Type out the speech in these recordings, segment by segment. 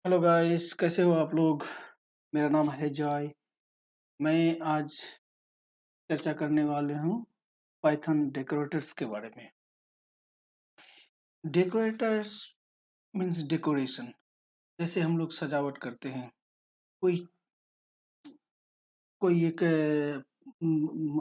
Hello guys, कैसे हो आप लोग? मेरा नाम है जॉय। मैं आज चर्चा करने वाले हूँ पाइथन डेकोरेटर्स के बारे में। Decorators means decoration. जैसे हम लोग सजावट करते हैं, कोई कोई एक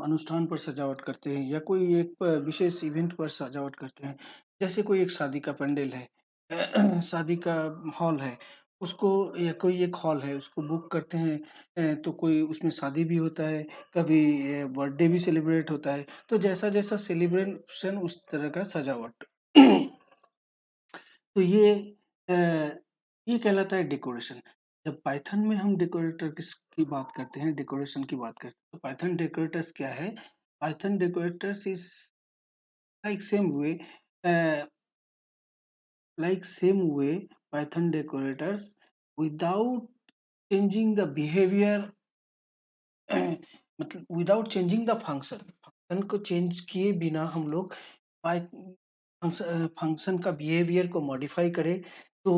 अनुष्ठान पर सजावट करते हैं या कोई एक विशेष इवेंट पर सजावट करते हैं। जैसे कोई एक शादी का पंडाल है, शादी का हॉल है, उसको या कोई एक हॉल है, उसको बुक करते हैं। तो कोई उसमें शादी भी होता है, कभी बर्थडे भी सेलिब्रेट होता है। तो जैसा-जैसा सेलिब्रेशन उस तरह का सजावट। तो अ, ये कहलाता है डेकोरेशन। जब पाइथन में हम डेकोरेटर की बात करते हैं, डेकोरेशन की बात करते हैं, तो पाइथन डेकोरेटर्स क्या है? Python decorators is like same way uh, like same way Python decorators without changing the behavior मतलब विदाउट चेंजिंग द फंक्शन को चेंज किए बिना हम लोग फंक्शन का बिहेवियर को मॉडिफाई करें, तो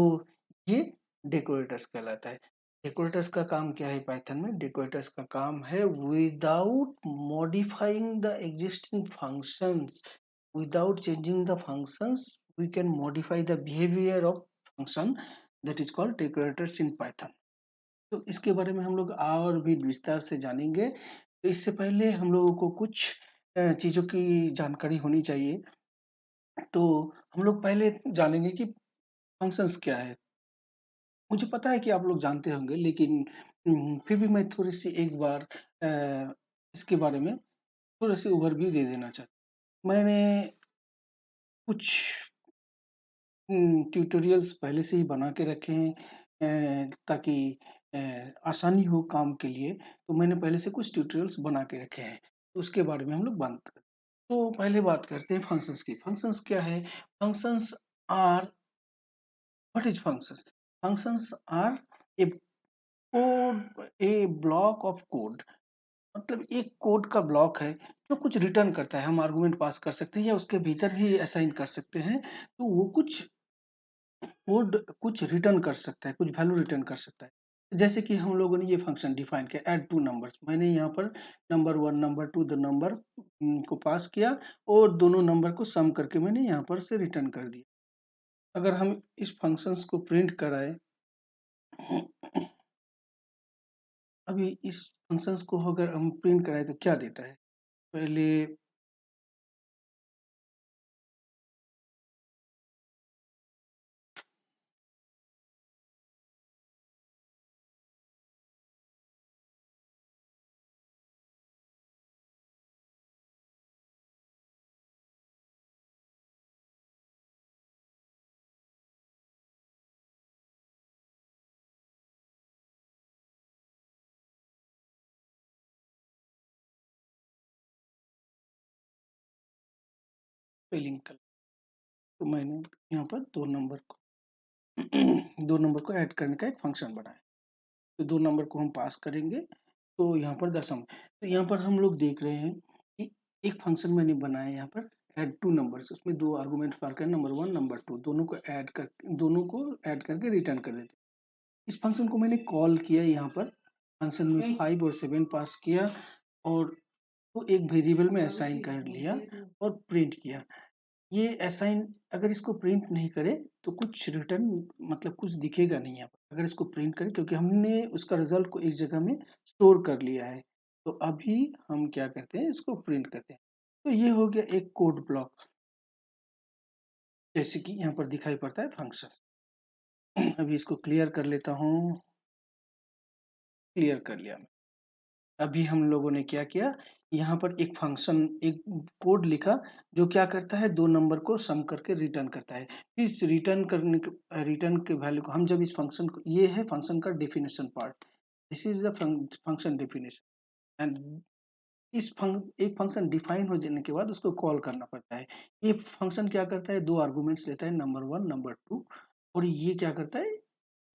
ये डेकोरेटर्स कहलाता है। डेकोरेटर्स का काम क्या है पाइथन में? डेकोरेटर्स का काम है without modifying the existing functions, without changing the functions we can modify the behavior of function, that is called decorators in python। तो इसके बारे में हम लोग और भी विस्तार से जानेंगे। तो इससे पहले हम लोगों को कुछ चीज़ों की जानकारी होनी चाहिए। तो हम लोग पहले जानेंगे कि फंक्शंस क्या है। मुझे पता है कि आप लोग जानते होंगे, लेकिन फिर भी मैं थोड़ी-सी एक बार इसके बारे में थोड़ी-सी ओवरव्यू दे देना चाहता हूँ। मैंने कुछ ट्यूटोरियल्स पहले से ही बना के रखे हैं ताकि अ, आसानी हो काम के लिए। तो मैंने पहले से कुछ ट्यूटोरियल्स बना के रखे हैं, तो उसके बारे में हम लोग बात करते हैं। तो पहले बात करते हैं फंक्शंस की। फंक्शंस क्या है? Functions are what is functions? Functions are a block of code. मतलब एक कोड का ब्लॉक है जो कुछ रिटर्न करता है। हम आर्गुमेंट पास कर सकते हैं या उसके भीतर भी असाइन कर सकते हैं। तो वो कोड कुछ रिटर्न कर सकता है, कुछ वैल्यू रिटर्न कर सकता है। जैसे कि हम लोगों ने ये फंक्शन डिफाइन किया ऐड 2 नंबर्स। मैंने यहाँ पर नंबर 1, नंबर 2 द नंबर को पास किया और दोनों नंबर को सम करके मैंने यहाँ पर से रिटर्न कर दिया। अगर हम इस फंक्शंस को प्रिंट कराएँ, अभी इस फंक्शंस को अगर हम प्रिंट कराएँ तो क्या देता है? पहले स्पेलिंग का, तो मैंने यहाँ पर 2 नंबर को 2 नंबर को ऐड करने का एक फंक्शन बनाया। तो 2 नंबर को हम पास करेंगे, तो यहाँ पर दशम। तो यहाँ पर हम लोग देख रहे हैं कि एक फंक्शन मैंने बनाया यहाँ पर ऐड 2 नंबर्स, उसमें 2 आर्गुमेंट पास करें, नंबर 1, नंबर 2 दोनों को ऐड करके रिटर्न कर देते हैं। इस फंक्शन को मैंने कॉल किया यहाँ पर, फंक्शन में 5 और 7 पास किया और तो एक वेरिएबल में असाइन कर लिया और प्रिंट किया। ये असाइन अगर इसको प्रिंट नहीं करें तो कुछ रिटर्न मतलब कुछ दिखेगा नहीं यहाँ पर। अगर इसको प्रिंट करें, क्योंकि हमने उसका रिज़ल्ट को एक जगह में स्टोर कर लिया है। तो अभी हम क्या करते हैं, इसको प्रिंट करते हैं। तो ये हो गया एक कोड ब्लॉक, जैसे कि यहाँ पर दिखाई पड़ता है फंक्शंस। अभी इसको क्लियर कर लेता हूँ, क्लियर कर लिया। अभी हम लोगों ने क्या किया, यहाँ पर एक फंक्शन एक कोड लिखा जो क्या करता है, 2 नंबर को सम करके रिटर्न करता है। इस रिटर्न के वैल्यू को हम जब इस फंक्शन को, ये है फंक्शन का definition part. This is the function definition and एक फंक्शन डिफाइन हो जाने के बाद उसको कॉल करना पड़ता है। ये फंक्शन क्या करता है, 2 आर्गुमेंट्स लेता है, नंबर 1, नंबर 2 और ये क्या करता है,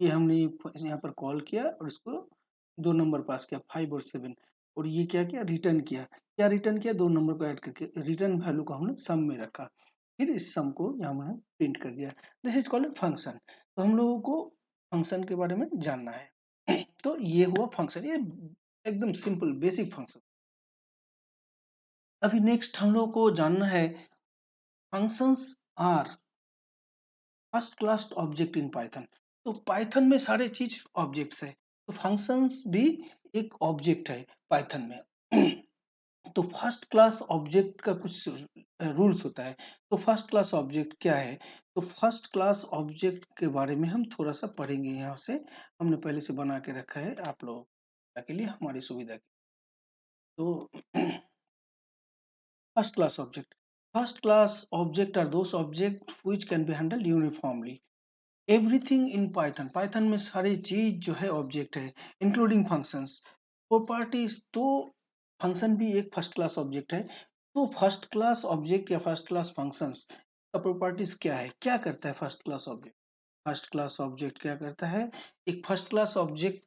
ये हमने यहाँ पर कॉल किया और इसको 2 नंबर पास किया 5 और 7 और ये क्या किया, रिटर्न किया। क्या रिटर्न किया, 2 नंबर को ऐड करके रिटर्न वैल्यू को हमने सम में रखा। फिर इस सम को यहाँ हमने प्रिंट कर दिया। This is called function. तो हम लोगों को फंक्शन के बारे में जानना है। तो ये हुआ फंक्शन, ये एकदम सिंपल बेसिक फंक्शन। अभी नेक्स्ट हम लोग को जानना है functions are first class object in Python. तो पाइथन में सारे चीज ऑब्जेक्ट्स है, तो फंक्शंस भी एक ऑब्जेक्ट है पाइथन में। तो फर्स्ट क्लास ऑब्जेक्ट का कुछ रूल्स होता है। तो फर्स्ट क्लास ऑब्जेक्ट क्या है? तो फर्स्ट क्लास ऑब्जेक्ट के बारे में हम थोड़ा सा पढ़ेंगे। यहाँ से हमने पहले से बना के रखा है आप लोग के लिए, हमारी सुविधा के। तो first class object, first class object are those object which can be handled uniformly. Everything in Python, Python में सारी चीज जो है ऑब्जेक्ट है, इंक्लूडिंग फंक्शंस। प्रॉपर्टीज, तो फंक्शन भी एक फर्स्ट क्लास ऑब्जेक्ट है। तो फर्स्ट क्लास ऑब्जेक्ट या फर्स्ट क्लास फंक्शंस का प्रॉपर्टीज क्या है, क्या करता है first class object? First class object क्या करता है? एक first class object,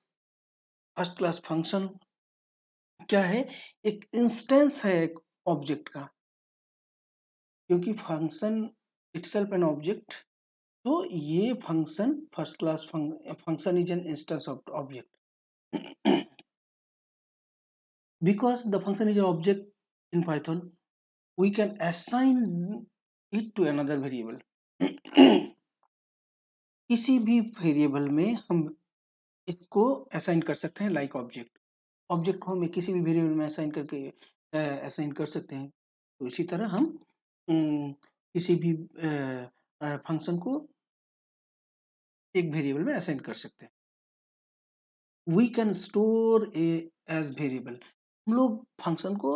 first class function क्या है? एक इंस्टेंस है एक ऑब्जेक्ट का, क्योंकि फंक्शन इटसेल्फ एन ऑब्जेक्ट। तो ये function first class function is an instance of object. Because the function is an object in Python, we can assign it to another variable. किसी भी वेरिएबल में हम इसको असाइन कर सकते हैं, लाइक ऑब्जेक्ट। ऑब्जेक्ट को हम किसी भी वेरिएबल में असाइन करके असाइन कर सकते हैं। तो इसी तरह हम किसी भी फंक्शन को एक वेरिएबल में असाइन कर सकते हैं। We can store a as variable, हम लोग फंक्शन को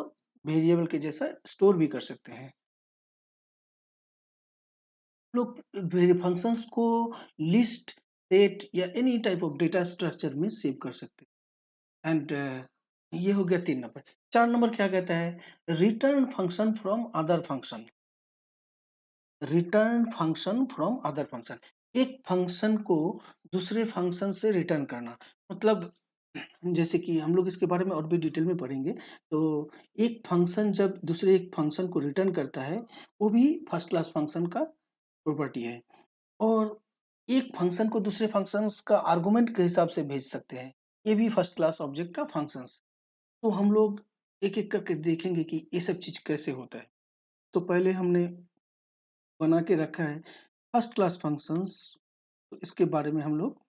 वेरिएबल के जैसा स्टोर भी कर सकते हैं। लोग फंक्शंस को लिस्ट, सेट या any type of data structure में सेव कर सकते हैं। एंड ये हो गया 3 नंबर। 4 नंबर क्या कहता है? Return function from other function. Return function from other function, एक फंक्शन को दूसरे फंक्शन से रिटर्न करना। मतलब जैसे कि हम लोग इसके बारे में और भी डिटेल में पढ़ेंगे। तो एक फंक्शन जब दूसरे एक फंक्शन को रिटर्न करता है, वो भी फर्स्ट क्लास फंक्शन का प्रॉपर्टी है। और एक फंक्शन को दूसरे फंक्शंस का आर्गुमेंट के हिसाब से भेज सकते हैं, ये भी फर्स्ट क्लास ऑब्जेक्ट का फंक्शंस। तो हम लोग एक एक करके देखेंगे कि ये सब चीज कैसे होता है। तो पहले हमने बना के रखा है फर्स्ट क्लास फंक्शंस, तो इसके बारे में हम लोग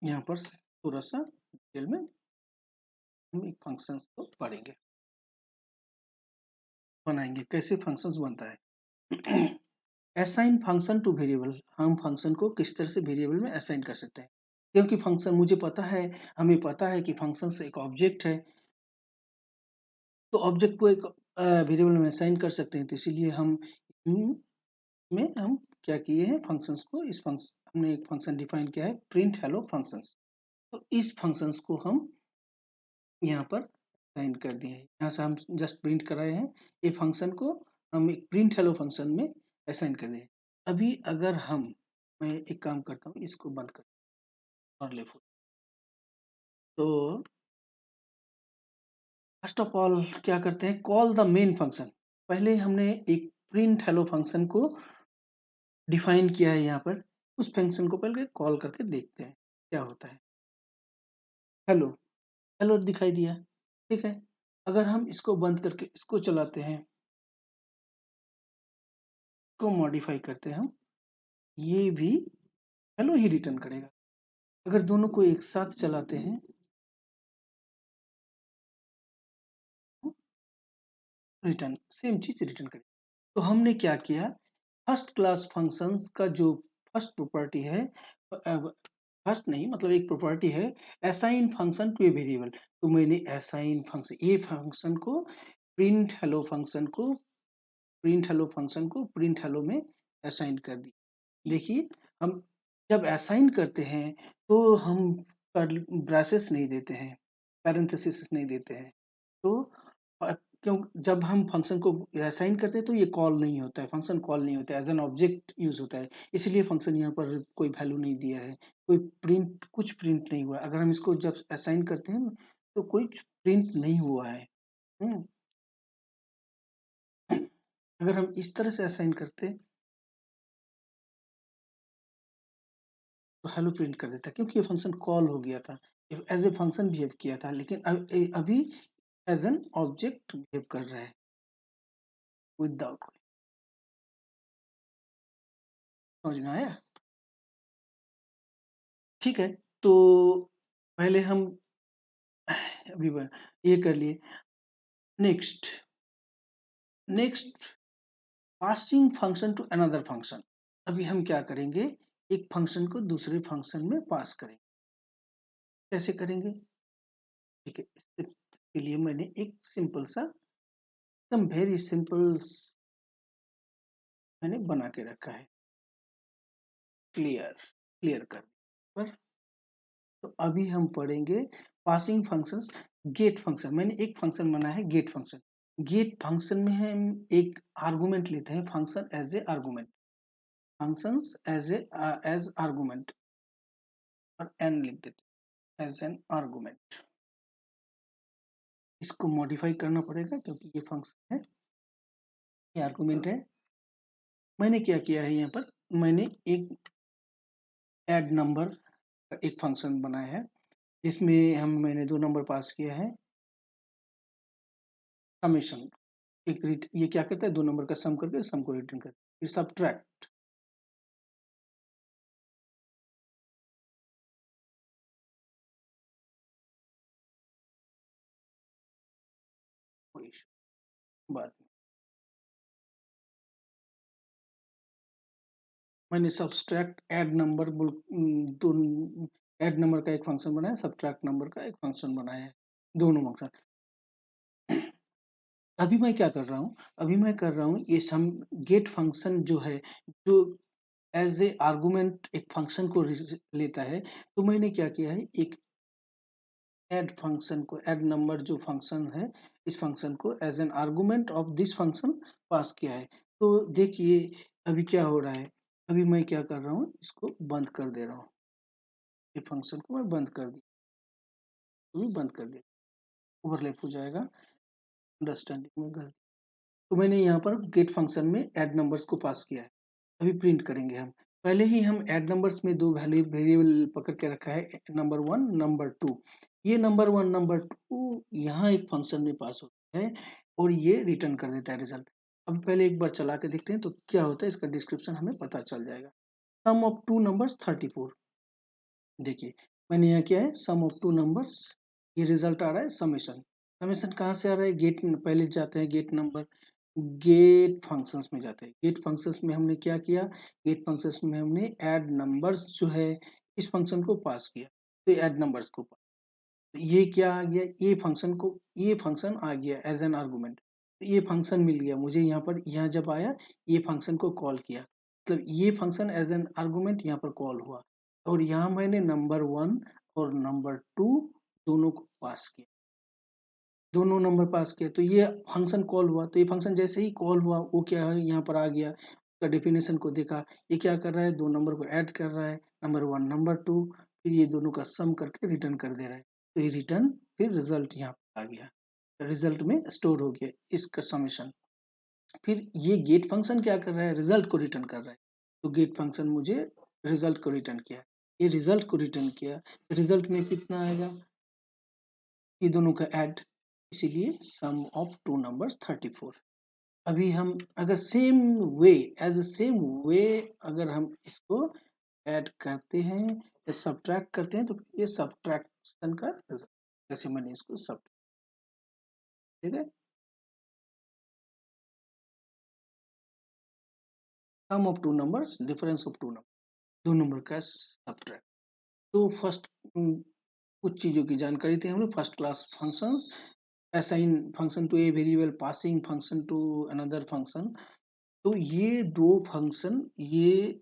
यहाँ पर थोड़ा सा डिटेल में हम एक फंक्शंस को पढ़ेंगे, बनाएंगे कैसे फंक्शंस बनता है। असाइन फंक्शन टू वेरिएबल, हम फंक्शन को किस तरह से वेरिएबल में असाइन कर सकते हैं। क्योंकि फंक्शन मुझे पता है, हमें पता है कि फंक्शन एक ऑब्जेक्ट है, तो ऑब्जेक्ट को एक वेरिएबल में असाइन कर सकते हैं। तो इसीलिए हम में हम क्या किए हैं, फंक्शंस को इस फंक्शन, हमने एक फंक्शन डिफाइन किया है प्रिंट हेलो फंक्शंस। तो इस फंक्शंस को हम यहाँ पर असाइन कर दिए हैं। यहाँ से हम जस्ट प्रिंट कर रहे हैं, ये फंक्शन को हम एक प्रिंट हेलो फंक्शन में असाइन कर दिए। अभी अगर हम, मैं एक काम करता हूँ, इसको बंद कर और ले। तो फर्स्ट ऑफ ऑल क्या करते हैं, कॉल द मेन फंक्शन। पहले हमने एक प्रिंट हेलो फंक्शन को डिफाइन किया है यहाँ पर, उस फंक्शन को पहले कॉल करके देखते हैं क्या होता है। हेलो, हेलो दिखाई दिया, ठीक है। अगर हम इसको बंद करके इसको चलाते हैं, इसको मॉडिफाई करते हैं हम, ये भी हेलो ही रिटर्न करेगा। अगर दोनों को एक साथ चलाते हैं, रिटर्न सेम चीज रिटर्न करेगा। तो हमने क्या किया, फर्स्ट क्लास फंक्शंस का जो फर्स्ट प्रॉपर्टी है, फर्स्ट नहीं मतलब एक प्रॉपर्टी है assign function to a variable. तो मैंने असाइन फंक्शन, ये फंक्शन को प्रिंट हेलो फंक्शन को प्रिंट हेलो फंक्शन को प्रिंट हेलो में असाइन कर दी। देखिए, हम जब असाइन करते हैं तो हम ब्रेसेस नहीं देते हैं, पैरेंथेसिस नहीं देते हैं। तो क्यों, जब हम फंक्शन को असाइन करते हैं तो ये कॉल नहीं होता है, फंक्शन कॉल नहीं होता है, एज एन ऑब्जेक्ट यूज होता है। इसलिए फंक्शन यहाँ पर कोई वैल्यू नहीं दिया है, कोई प्रिंट, कुछ प्रिंट नहीं हुआ। अगर हम इसको जब असाइन करते हैं तो कुछ प्रिंट नहीं हुआ है। हम्म, अगर हम इस तरह से असाइन करते तो हेलो प्रिंट कर देता क्योंकि ये फंक्शन कॉल हो गया था, एज ए फंक्शन बिहेव किया था, लेकिन अभी एज एन ऑब्जेक्ट बिहेव कर रहा है विदाउट। समझ में आया? ठीक है, तो पहले हम अभी ये कर लिए। Next next passing function to another function. अभी हम क्या करेंगे, एक फंक्शन को दूसरे फंक्शन में पास करेंगे। कैसे करेंगे? ठीक है, इसके लिए मैंने एक सिंपल सा, एकदम वेरी सिंपल मैंने बना के रखा है। क्लियर कर पर। तो अभी हम पढ़ेंगे पासिंग फंक्शंस। गेट फंक्शन, मैंने एक फंक्शन बना है गेट फंक्शन। गेट फंक्शन में हम एक आर्गुमेंट लेते हैं, function as a argument, functions as argument, और एन लिख देते हैं एज एन आर्गुमेंट। इसको मॉडिफाई करना पड़ेगा क्योंकि ये फंक्शन है, ये आर्गुमेंट है। मैंने क्या किया है, यहाँ पर मैंने एक ऐड नंबर का एक फंक्शन बनाया है, जिसमें मैंने 2 नंबर पास किया है। समेशन, ये क्या करता है, 2 नंबर का सम करके सम को रिटर्न करता है। फिर सब्ट्रैक्ट, बाद में मैंने subtract add number add number का एक फंक्शन बनाया, सब्ट्रैक्ट नंबर का एक फंक्शन बनाया है, दोनों फंक्शन। अभी मैं क्या कर रहा हूँ, अभी मैं कर रहा हूँ ये सम गेट फंक्शन जो है, जो एज ए आर्गुमेंट एक फंक्शन को लेता है। तो मैंने क्या किया है, एक ऐड फंक्शन को, ऐड नंबर जो फंक्शन है, इस फंक्शन को as an argument of this function pass किया है। तो देखिए अभी क्या हो रहा है, अभी मैं क्या कर रहा हूँ, इसको बंद कर दे रहा हूँ, ये फंक्शन को मैं बंद कर दिया, ओवरलैप हो जाएगा, अंडरस्टैंडिंग में गलती। तो मैंने यहाँ पर गेट फंक्शन में ऐड नंबर्स को पास किया है। अभी प्रिंट करेंगे हम। पहले ही हम ऐड नंबर्स में 2 वैल्यू वेरिएबल पकड़ के रखा है, नंबर 1 नंबर 2। ये नंबर 1 नंबर 2 यहाँ एक फंक्शन में पास होता है और ये रिटर्न कर देता है रिजल्ट। अब पहले एक बार चला के देखते हैं तो क्या होता है, इसका डिस्क्रिप्शन हमें पता चल जाएगा। सम ऑफ 2 नंबर्स 34। देखिए मैंने यहाँ किया है सम ऑफ 2 नंबर्स, ये रिजल्ट आ रहा है समेशन। समेशन कहाँ से आ रहा है, गेट, पहले जाते हैं गेट नंबर, गेट फंक्शंस में जाते हैं। गेट फंक्शंस में हमने क्या किया, गेट फंक्शंस में हमने ऐड नंबर्स जो है इस फंक्शन को पास किया, तो ऐड नंबर्स को पास, तो ये क्या आ गया, ये फंक्शन आ गया एज एन आर्गुमेंट। तो ये फंक्शन मिल गया मुझे यहाँ पर, यहाँ जब आया ये फंक्शन को कॉल किया, मतलब ये फंक्शन एज एन आर्गुमेंट यहाँ पर कॉल हुआ, और यहाँ मैंने नंबर 1 और नंबर 2 दोनों को पास किया, दोनों नंबर पास किया, तो ये फंक्शन कॉल हुआ। तो ये फंक्शन जैसे ही कॉल हुआ वो क्या है, यहाँ पर आ गया, उसका डेफिनेशन को देखा, ये क्या कर रहा है, 2 नंबर को ऐड कर रहा है, नंबर 1 नंबर 2, फिर ये दोनों का सम करके रिटर्न कर दे रहा है। तो ये रिटर्न, फिर रिजल्ट यहाँ पर आ गया, रिजल्ट में स्टोर हो गया इसका समेशन। फिर ये गेट फंक्शन क्या कर रहा है, रिजल्ट को रिटर्न कर रहा है। तो गेट फंक्शन मुझे रिजल्ट को रिटर्न किया, ये रिजल्ट को रिटर्न किया, रिजल्ट में कितना आएगा, ये दोनों का ऐड, इसीलिए सम ऑफ 2 नंबर्स 34। अभी हम अगर same way, as a same way अगर हम इसको ऐड करते हैं या सब्ट्रैक्ट करते हैं, तो ये सब्ट्रैक्शन का रिजल्ट, जैसे मैंने इसको सब, ठीक है, sum of 2 numbers, difference of 2 number, 2 number का सब्ट्रैक्ट। तो फर्स्ट कुछ चीज़ों की जानकारी थी हमने, first class functions, assign function to a variable, passing function to another function. तो ये 2 फंक्शन, ये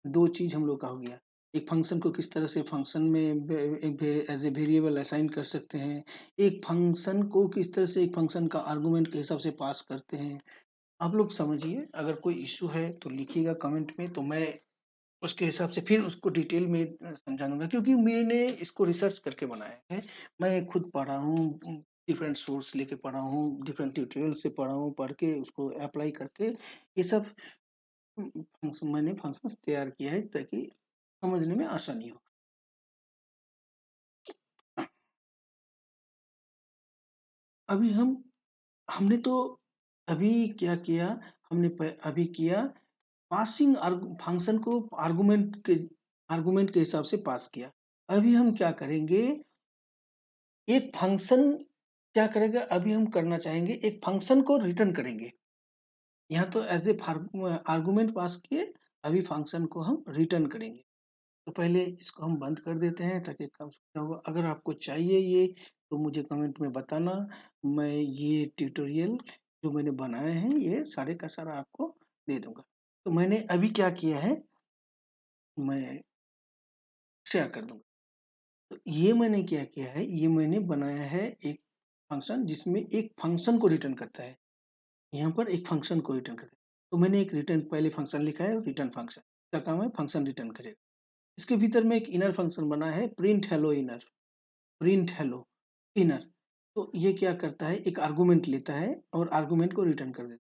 2 चीज़ हम लोग का हो गया। एक फंक्शन को किस तरह से फंक्शन में एज ए वेरिएबल असाइन कर सकते हैं, एक फंक्शन को किस तरह से एक फंक्शन का आर्गुमेंट के हिसाब से पास करते हैं। आप लोग समझिए, अगर कोई इश्यू है तो लिखिएगा कमेंट में, तो मैं उसके हिसाब से फिर उसको डिटेल में समझा दूँगा, क्योंकि मैंने इसको रिसर्च करके बनाया है। मैं खुद पढ़ा हूँ, डिफरेंट सोर्स लेके पढ़ा हूँ, डिफरेंट ट्यूटोरियल से पढ़ा हूँ, पढ़ के उसको अप्लाई करके ये सब फंक्शन मैंने फंक्शंस तैयार किया है, ताकि समझने में आसानी हो। अभी हमने तो अभी क्या किया, हमने अभी किया पासिंग फंक्शन को आर्गुमेंट के हिसाब से पास किया। अभी हम क्या करेंगे, एक फंक्शन क्या करेगा, अभी हम करना चाहेंगे एक फंक्शन को रिटर्न करेंगे। यहाँ तो एज ए आर्गुमेंट पास किए, अभी फंक्शन को हम रिटर्न करेंगे। तो पहले इसको हम बंद कर देते हैं ताकि कम सुविधा होगा। अगर आपको चाहिए ये तो मुझे कमेंट में बताना। मैं ये ट्यूटोरियल जो मैंने बनाए हैं ये सारे का सारा आपको दे दूंगा। तो मैंने अभी क्या किया है, मैं शेयर कर दूंगा। तो ये मैंने क्या किया है, ये मैंने बनाया है एक फंक्शन जिसमें एक फंक्शन को रिटर्न करता है। यहाँ पर एक फंक्शन को रिटर्न करता है। तो मैंने एक रिटर्न पहले फंक्शन लिखा है, रिटर्न फंक्शन का काम है फंक्शन रिटर्न करेगा। इसके भीतर में एक इनर फंक्शन बना है, print hello inner, print hello inner. तो ये क्या करता है, एक आर्गुमेंट लेता है और आर्गुमेंट को रिटर्न कर देता है।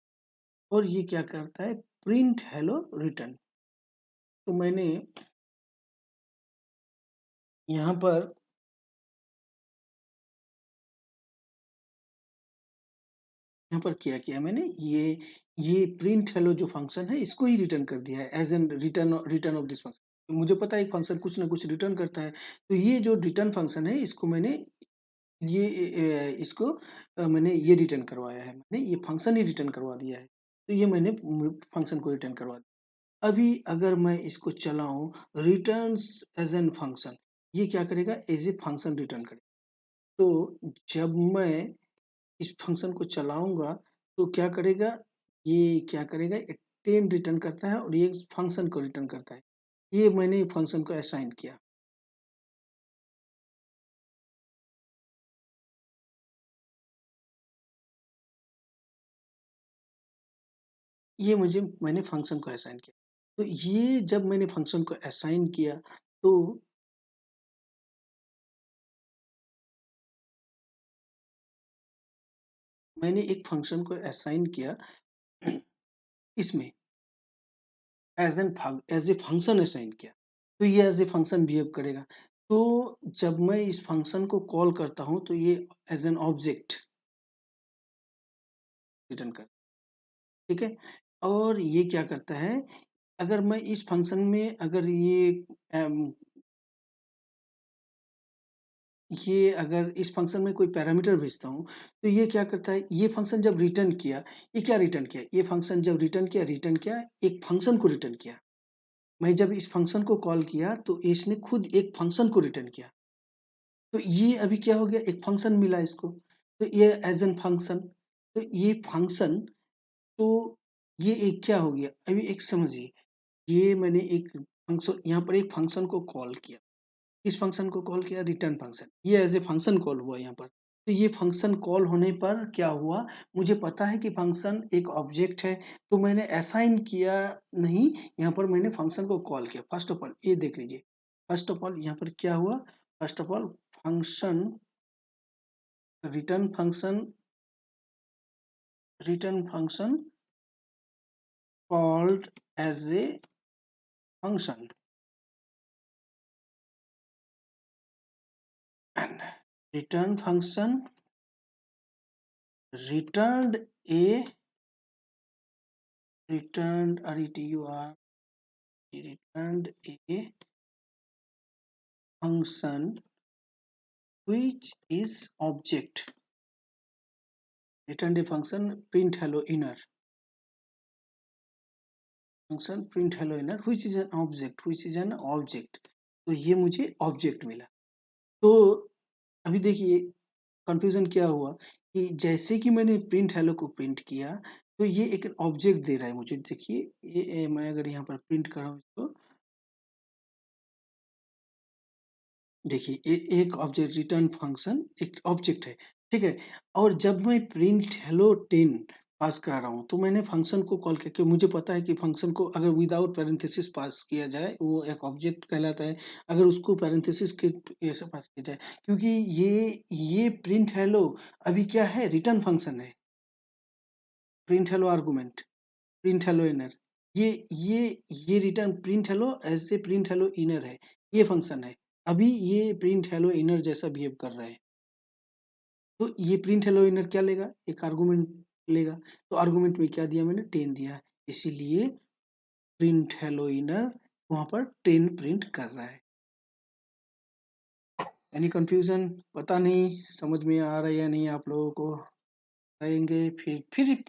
और ये क्या करता है, प्रिंट हेलो रिटर्न। तो मैंने यहाँ पर क्या किया मैंने, ये प्रिंट हेलो जो फंक्शन है इसको ही रिटर्न कर दिया है as an return return of this function. मुझे पता है एक फंक्शन कुछ ना कुछ रिटर्न करता है। तो ये जो रिटर्न फंक्शन है इसको मैंने इसको मैंने ये रिटर्न करवाया है, मैंने ये फंक्शन ही रिटर्न करवा दिया है। तो ये मैंने फंक्शन को रिटर्न करवा दिया। अभी अगर मैं इसको चलाऊं, रिटर्न्स एज एन फंक्शन, ये क्या करेगा, एज ए फंक्शन रिटर्न करेगा। तो जब मैं इस फंक्शन को चलाऊंगा तो क्या करेगा, ये क्या करेगा, 10 रिटर्न करता है और ये फंक्शन को रिटर्न करता है। ये मैंने फंक्शन को असाइन किया। ये मैंने फंक्शन को असाइन किया। तो ये जब मैंने फंक्शन को असाइन किया तो मैंने एक फंक्शन को असाइन किया इसमें एज ए फंक्शन असाइन किया। तो ये एज ए फंक्शन बिहेव करेगा। तो जब मैं इस फंक्शन को कॉल करता हूँ तो ये एज एन ऑब्जेक्ट रिटर्न कर, ठीक है। और ये क्या करता है, अगर मैं इस फंक्शन में अगर ये अगर इस फंक्शन में कोई पैरामीटर भेजता हूँ तो ये क्या करता है, ये फंक्शन जब रिटर्न किया, ये क्या रिटर्न किया, ये फंक्शन जब रिटर्न किया एक फंक्शन को रिटर्न किया। मैं जब इस फंक्शन को कॉल किया तो इसने खुद एक फंक्शन को रिटर्न किया। तो ये अभी क्या हो गया, एक फंक्शन मिला इसको। तो ये एज एन फंक्शन, तो ये फंक्शन, तो ये एक क्या हो गया, अभी एक समझिए। ये मैंने एक फंक्शन, यहाँ पर एक फंक्शन को कॉल किया, इस फंक्शन को कॉल किया रिटर्न फंक्शन, ये एज ए फंक्शन कॉल हुआ यहाँ पर। तो ये फंक्शन कॉल होने पर क्या हुआ, मुझे पता है कि फंक्शन एक ऑब्जेक्ट है। तो मैंने असाइन किया नहीं, यहाँ पर मैंने फंक्शन को कॉल किया। फर्स्ट ऑफ ऑल ये देख लीजिए, फर्स्ट ऑफ ऑल यहाँ पर क्या हुआ, first of all function return function, return function called as a function and return function returned a returned retur returned a function which is object, returned a function print hello inner, function print hello inner which is an object, which is an object। तो ये मुझे object मिला। तो अभी देखिए confusion क्या हुआ कि जैसे कि मैंने प्रिंट हेलो को प्रिंट किया तो ये एक ऑब्जेक्ट दे रहा है मुझे। देखिए मैं अगर यहाँ पर प्रिंट कर रहा हूँ इसको, देखिए एक ऑब्जेक्ट रिटर्न फंक्शन एक ऑब्जेक्ट है, ठीक है। और जब मैं प्रिंट हेलो 10 पास करा रहा हूँ तो मैंने फंक्शन को कॉल करके, मुझे पता है कि फंक्शन को अगर विदाउट पैरेंथेसिस पास किया जाए वो एक ऑब्जेक्ट कहलाता है। अगर उसको पैरेंथेसिस के ऐसे पास किया जाए, क्योंकि ये प्रिंट हेलो अभी क्या है, रिटर्न फंक्शन है, print hello argument, print hello inner. ये return print hello as a print hello inner है, ये फंक्शन है। अभी ये प्रिंट हेलो इनर जैसा बिहेव कर रहा है। तो ये प्रिंट हेलो इनर क्या लेगा, एक आर्गुमेंट लेगा। तो आर्गुमेंट में क्या दिया मैंने, 10 दिया है, इसीलिए प्रिंट हेलो इनर वहां पर 10 प्रिंट कर रहा है। Any confusion? पता नहीं समझ में आ रहा है या नहीं आप लोगों को। आएंगे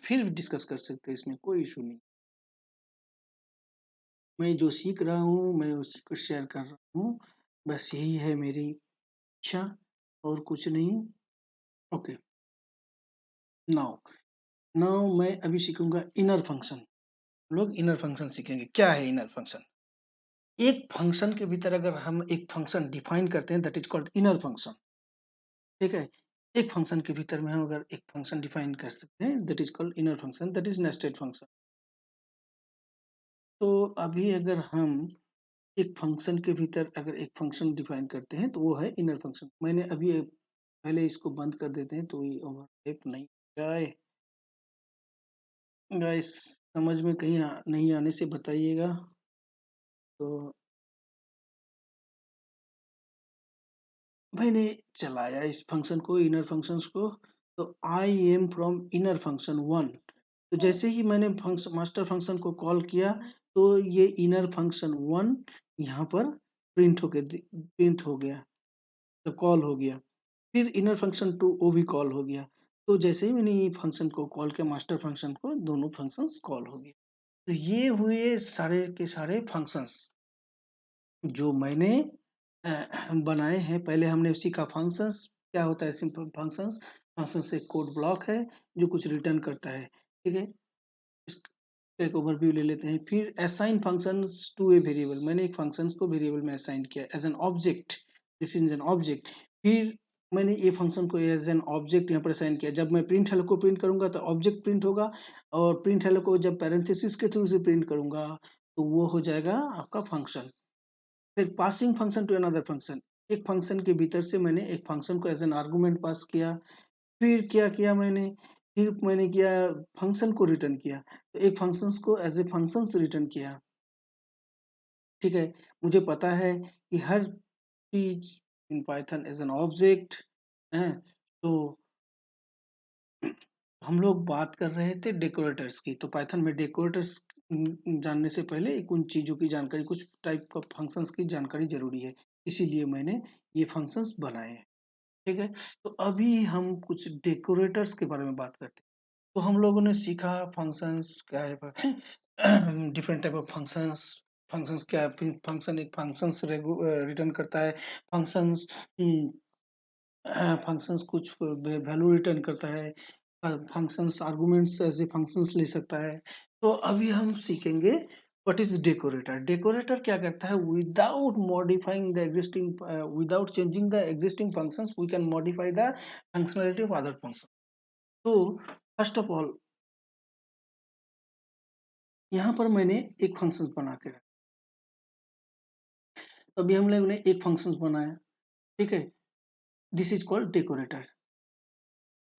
फिर डिस्कस कर सकते हैं, इसमें कोई इशू नहीं। मैं जो सीख रहा हूँ मैं उसी को शेयर कर रहा हूँ, बस यही है मेरी इच्छा, और कुछ नहीं। ओके, नाउ नाउ मैं अभी सीखूंगा इनर फंक्शन। लोग इनर फंक्शन सीखेंगे। क्या है इनर फंक्शन? एक फंक्शन के भीतर अगर हम एक फंक्शन डिफाइन करते हैं, that is called inner function. ठीक है, एक फंक्शन के भीतर में हम अगर एक फंक्शन डिफाइन कर सकते हैं, that is called inner function, that is nested function. तो अभी अगर हम एक फंक्शन के भीतर अगर एक फंक्शन डिफाइन करते हैं तो वो है इनर फंक्शन। मैंने अभी पहले इसको बंद कर देते हैं तो ये ओवरलैप नहीं जाए। गाइस समझ में कहीं नहीं आने से बताइएगा। तो मैंने चलाया इस फंक्शन को, इनर फंक्शंस को। तो I am from inner function one. तो जैसे ही मैंने फंक्शन मास्टर फंक्शन को कॉल किया, तो ये इनर फंक्शन वन यहाँ पर प्रिंट हो गया, तो कॉल हो गया। फिर इनर फंक्शन टू वो भी कॉल हो गया। तो जैसे ही मैंने ये फंक्शन को कॉल किया, मास्टर फंक्शन को, दोनों फंक्शंस कॉल हो गए। तो ये हुए सारे के सारे फंक्शंस जो मैंने बनाए हैं। पहले हमने सीखा फंक्शंस क्या होता है, सिंपल फंक्शंस। फंक्शंस एक कोड ब्लॉक है जो कुछ रिटर्न करता है। ठीक है, इसका एक ओवरव्यू ले लेते हैं। फिर assign functions to a variable, मैंने एक फंक्शंस को वेरिएबल में असाइन किया as an object, this is an object. फिर मैंने ये फंक्शन को एज एन ऑब्जेक्ट यहाँ पर असाइन किया। जब मैं प्रिंट हेलो को प्रिंट करूंगा तो ऑब्जेक्ट प्रिंट होगा, और प्रिंट हेलो को जब पैरेंथेसिस के थ्रू से प्रिंट करूंगा तो वो हो जाएगा आपका फंक्शन। फिर passing function to another function, एक फंक्शन के भीतर से मैंने एक फंक्शन को एज एन आर्गुमेंट पास किया। फिर क्या किया मैंने, फिर मैंने किया फंक्शन को रिटर्न किया, तो एक फंक्शंस को एज ए फंक्शंस रिटर्न किया। ठीक है, मुझे पता है कि हर चीज in Python as an object है। तो हम लोग बात कर रहे थे डेकोरेटर्स की। तो पाइथन में डेकोरेटर्स जानने से पहले उन चीज़ों की जानकारी, कुछ टाइप का फंक्शंस की जानकारी जरूरी है, इसीलिए मैंने ये फंक्शंस बनाए हैं। ठीक है, तो अभी हम कुछ डेकोरेटर्स के बारे में बात करते हैं। तो हम लोगों ने सीखा फंक्शंस क्या है, different type of functions. Functions क्या है, फंक्शन एक फंक्शंस रिटर्न करता है। फंक्शंस फंक्शंस कुछ वैल्यू रिटर्न करता है। फंक्शंस आर्गुमेंट्स ऐसे फंक्शंस ले सकता है। तो अभी हम सीखेंगे व्हाट इज डेकोरेटर। डेकोरेटर क्या करता है, without modifying the existing, without changing the existing functions we can modify the functionality of other function. तो फर्स्ट ऑफ ऑल यहाँ पर मैंने एक फंक्शन बना के रखा। तो अभी हम लोगों ने एक फंक्शन बनाया। ठीक है, this is called decorator.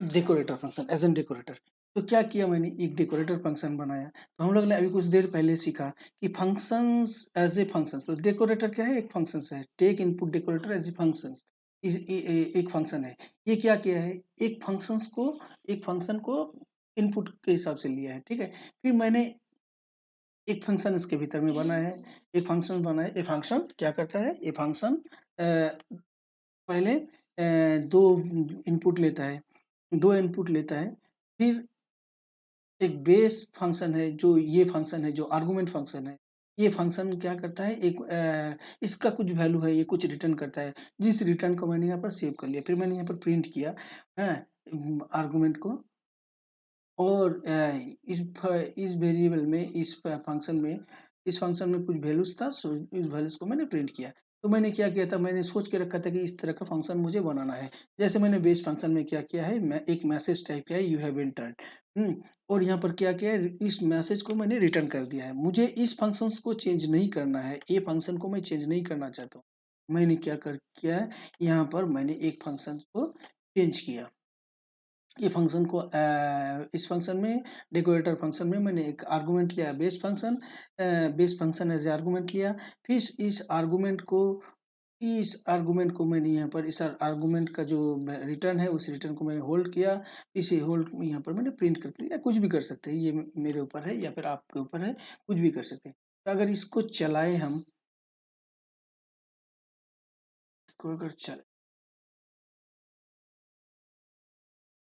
Decorator function as an decorator. तो क्या किया मैंने, एक डेकोरेटर फंक्शन बनाया। तो हम लोग ने अभी कुछ देर पहले सीखा कि फंक्शंस एज ए फंक्शन। तो डेकोरेटर क्या है, एक फंक्शन है। Take input decorator as a function, एक फंक्शन है। ये क्या किया है, एक फंक्शन को इनपुट के हिसाब से लिया है। ठीक है, फिर मैंने एक फंक्शन इसके भीतर में बना है, एक फंक्शन बना है। ये फंक्शन क्या करता है, ये फंक्शन पहले दो इनपुट लेता है, दो इनपुट लेता है। फिर एक बेस फंक्शन है, जो ये फंक्शन है, जो आर्गुमेंट फंक्शन है। ये फंक्शन क्या करता है, एक इसका कुछ वैल्यू है, ये कुछ रिटर्न करता है। जिस रिटर्न को मैंने यहाँ पर सेव कर लिया, फिर मैंने यहाँ पर प्रिंट किया है आर्गुमेंट को। और इस वेरिएबल में, इस फंक्शन में कुछ वैल्यूज था, सो इस वैल्यूज को मैंने प्रिंट किया। तो मैंने क्या किया था, मैंने सोच के रखा था कि इस तरह का फंक्शन मुझे बनाना है। जैसे मैंने बेस फंक्शन में क्या किया है, मैं एक मैसेज टाइप किया है, यू हैव एंटर्ड। और यहाँ पर क्या किया है, इस मैसेज को मैंने रिटर्न कर दिया है। मुझे इस फंक्शन को चेंज नहीं करना है, ये फंक्शन को मैं चेंज नहीं करना चाहता हूँ। मैंने क्या है, यहाँ पर मैंने एक फंक्शन को चेंज किया। ये फंक्शन को इस फंक्शन में डेकोरेटर फंक्शन में मैंने एक आर्गुमेंट लिया बेस फंक्शन एज आर्गुमेंट लिया। फिर इस आर्गुमेंट को मैंने यहाँ पर इस आर्गुमेंट का जो रिटर्न है उस रिटर्न को मैंने होल्ड किया। इसे होल्ड यहाँ पर मैंने प्रिंट कर दिया। कुछ भी कर सकते हैं, ये मेरे ऊपर है या फिर आपके ऊपर है, कुछ भी कर सकते हैं। तो अगर इसको चलाए हम, इसको अगर चले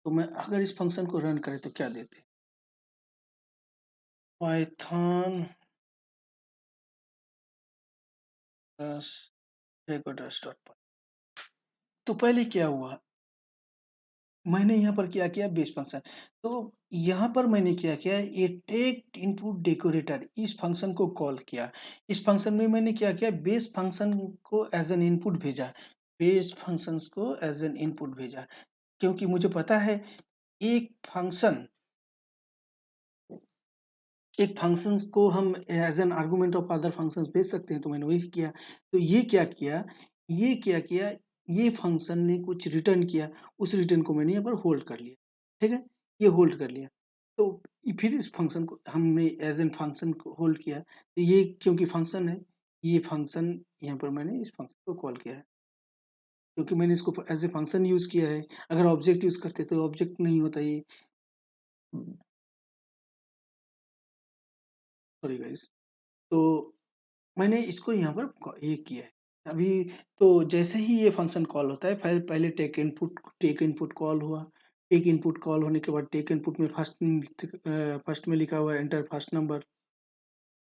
तो मैं अगर इस फंक्शन को रन करें तो क्या देते हैं, पाइथन प्लस डेकोरेटर्स डॉट पाई। तो पहले क्या हुआ, मैंने यहाँ पर क्या किया बेस फंक्शन। तो यहाँ पर मैंने क्या किया, ये टेक इनपुट डेकोरेटर इस फंक्शन को कॉल किया। इस फंक्शन में मैंने क्या किया, बेस फंक्शन को एज एन इनपुट भेजा। बेस फंक्शंस को एज एन इनपुट भेजा, क्योंकि मुझे पता है एक फंक्शन एक फंक्शंस को हम as an argument of other functions भेज सकते हैं। तो मैंने वही किया। तो ये क्या किया, ये फंक्शन ने कुछ रिटर्न किया, उस रिटर्न को मैंने यहाँ पर होल्ड कर लिया। ठीक है, ये होल्ड कर लिया। तो फिर इस फंक्शन को हमने एज एन फंक्शन को होल्ड किया। तो ये क्योंकि फंक्शन है, ये फंक्शन यहाँ पर मैंने इस फंक्शन को कॉल किया है, क्योंकि मैंने इसको एज ए फंक्शन यूज किया है। अगर ऑब्जेक्ट यूज करते तो ऑब्जेक्ट नहीं होता ये। Sorry guys. तो मैंने इसको यहाँ पर ये किया है अभी। तो जैसे ही ये फंक्शन कॉल होता है, पहले टेक इनपुट कॉल हुआ। टेक इनपुट कॉल होने के बाद टेक इनपुट में फर्स्ट में लिखा हुआ है एंटर फर्स्ट नंबर।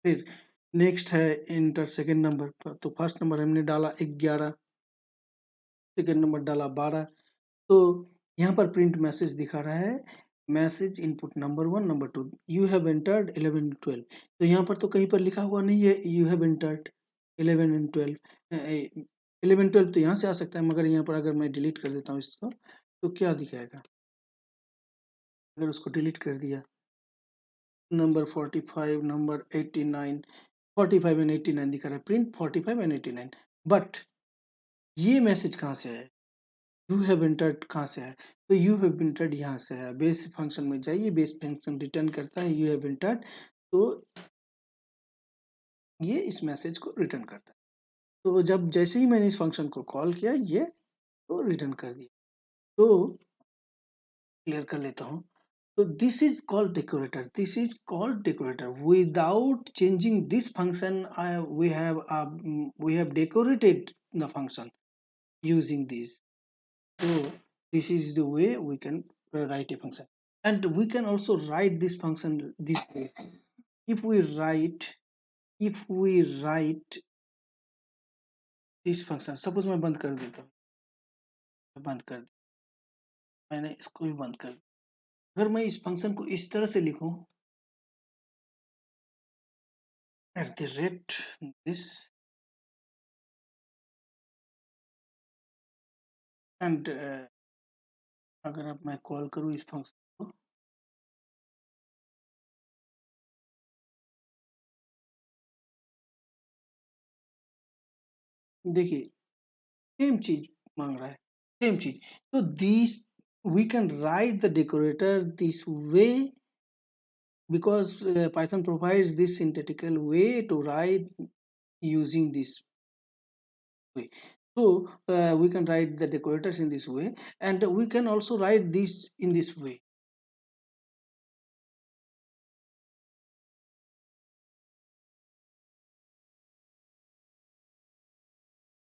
फिर नेक्स्ट है एंटर सेकेंड नंबर। तो फर्स्ट नंबर हमने डाला 11, सेकेंड नंबर डाला 12। तो यहाँ पर प्रिंट मैसेज दिखा रहा है, message input number 1 number 2 you have entered 11 12। तो यहाँ पर तो कहीं पर लिखा हुआ नहीं है यू हैव एंटर्ड 11 एंड 12। 11 12 तो यहाँ से आ सकता है, मगर यहाँ पर अगर मैं डिलीट कर देता हूँ इसको तो क्या दिखाएगा, अगर उसको डिलीट कर दिया, नंबर 45 नंबर 89, 45 एंड 89 दिखा रहा है, प्रिंट 45 एंड 89। बट ये मैसेज कहाँ से आया, यू हैव एंटर्ड कहाँ से है, तो यू हैव एंटर्ड यहाँ से है। बेस फंक्शन में जाइए, बेस फंक्शन रिटर्न करता है यू हैव एंटर्ड। तो ये इस मैसेज को रिटर्न करता है। तो जब जैसे ही मैंने इस फंक्शन को कॉल किया, ये तो रिटर्न कर दिया। तो क्लियर कर लेता हूँ। तो this is called decorator without changing this function. We have decorated the function using this. So this is the way we can write a function, and we can also write this function this way. If we write this function, suppose मैं बंद कर देता हूँ, बंद कर मैंने इसको भी बंद कर। अगर मैं इस फंक्शन को इस तरह से लिखूं, at the rate this, and अगर अब मैं कॉल करूं इस फंक्शन को, देखिए सेम चीज मांग रहा है, सेम चीज। तो this we can write the decorator this way because Python provides this synthetical way to write using this way. So we can write the decorators in this way, and we can also write this in this way.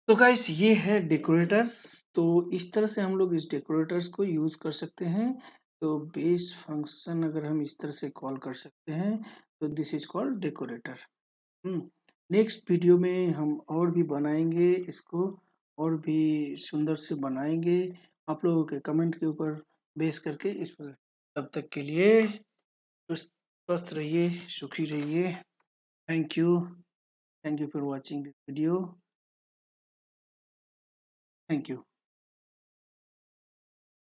तो guys ये है decorators. तो इस तरह से हम लोग इस डेकोरेटर्स को यूज कर सकते हैं। तो बेस फंक्शन अगर हम इस तरह से कॉल कर सकते हैं, तो this is called decorator. Next video में हम और भी बनाएंगे इसको, और भी सुंदर से बनाएंगे आप लोगों के कमेंट के ऊपर बेस करके इस पर। तब तक के लिए स्वस्थ रहिए, सुखी रहिए। Thank you, thank you for watching this video. Thank you.